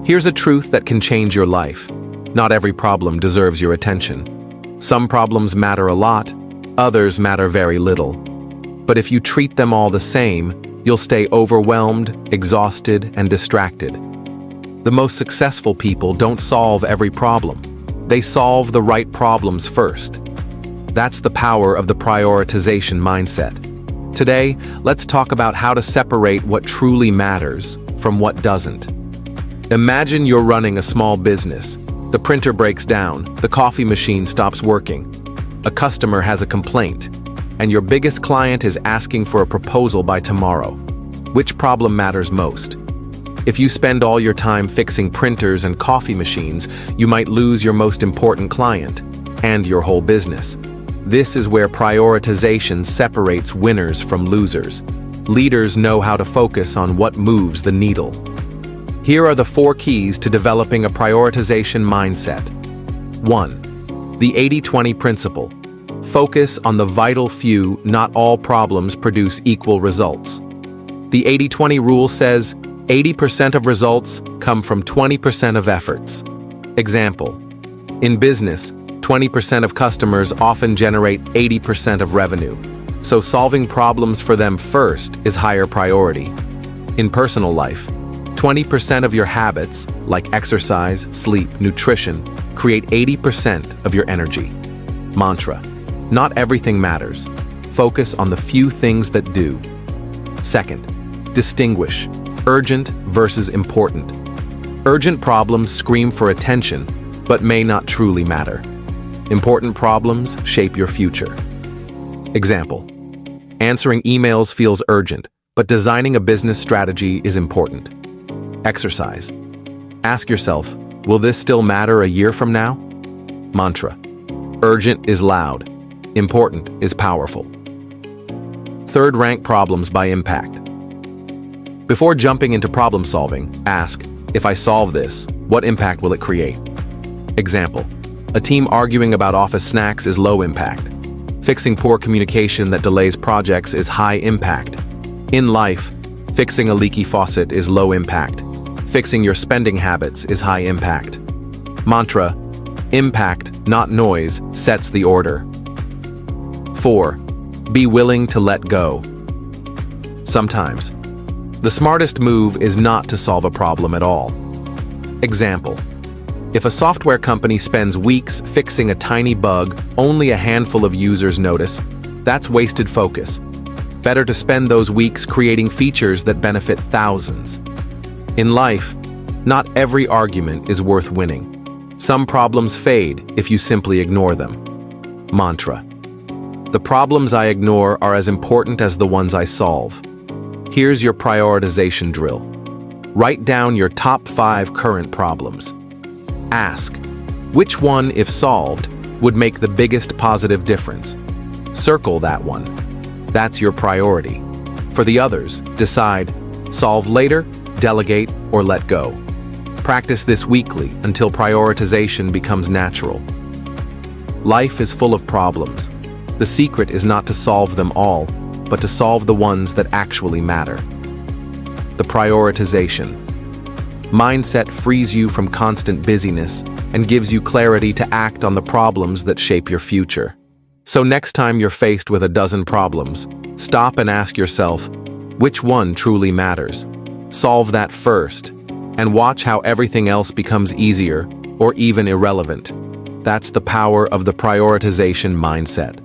Here's a truth that can change your life. Not every problem deserves your attention. Some problems matter a lot, others matter very little. But if you treat them all the same, you'll stay overwhelmed, exhausted, and distracted. The most successful people don't solve every problem. They solve the right problems first. That's the power of the prioritization mindset. Today, let's talk about how to separate what truly matters from what doesn't. Imagine you're running a small business. The printer breaks down, the coffee machine stops working, a customer has a complaint, and your biggest client is asking for a proposal by tomorrow. Which problem matters most? If you spend all your time fixing printers and coffee machines, you might lose your most important client and your whole business. This is where prioritization separates winners from losers. Leaders know how to focus on what moves the needle. Here are the 4 keys to developing a prioritization mindset. 1. The 80-20 principle. Focus on the vital few. Not all problems produce equal results. The 80-20 rule says 80% of results come from 20% of efforts. Example: in business, 20% of customers often generate 80% of revenue, so solving problems for them first is higher priority. In personal life, 20% of your habits, like exercise, sleep, nutrition, create 80% of your energy. Mantra: not everything matters. Focus on the few things that do. Second, distinguish urgent versus important. Urgent problems scream for attention, but may not truly matter. Important problems shape your future. Example: answering emails feels urgent, but designing a business strategy is important. Exercise: ask yourself, will this still matter a year from now? Mantra: urgent is loud, important is powerful. Third, rank problems by impact. Before jumping into problem solving, ask, if I solve this, what impact will it create? Example: a team arguing about office snacks is low impact. Fixing poor communication that delays projects is high impact. In life, fixing a leaky faucet is low impact. Fixing your spending habits is high impact. Mantra: impact, not noise, sets the order. 4. Be willing to let go. Sometimes, the smartest move is not to solve a problem at all. Example: if a software company spends weeks fixing a tiny bug only a handful of users notice, that's wasted focus. Better to spend those weeks creating features that benefit thousands. In life, not every argument is worth winning. Some problems fade if you simply ignore them. Mantra: the problems I ignore are as important as the ones I solve. Here's your prioritization drill. Write down your top 5 current problems. Ask, which one, if solved, would make the biggest positive difference? Circle that one. That's your priority. For the others, decide, solve later, delegate, or let go. Practice this weekly until prioritization becomes natural. Life is full of problems. The secret is not to solve them all, but to solve the ones that actually matter. The prioritization mindset frees you from constant busyness and gives you clarity to act on the problems that shape your future. So next time you're faced with a dozen problems, stop and ask yourself, which one truly matters? Solve that first, and watch how everything else becomes easier or even irrelevant. That's the power of the prioritization mindset.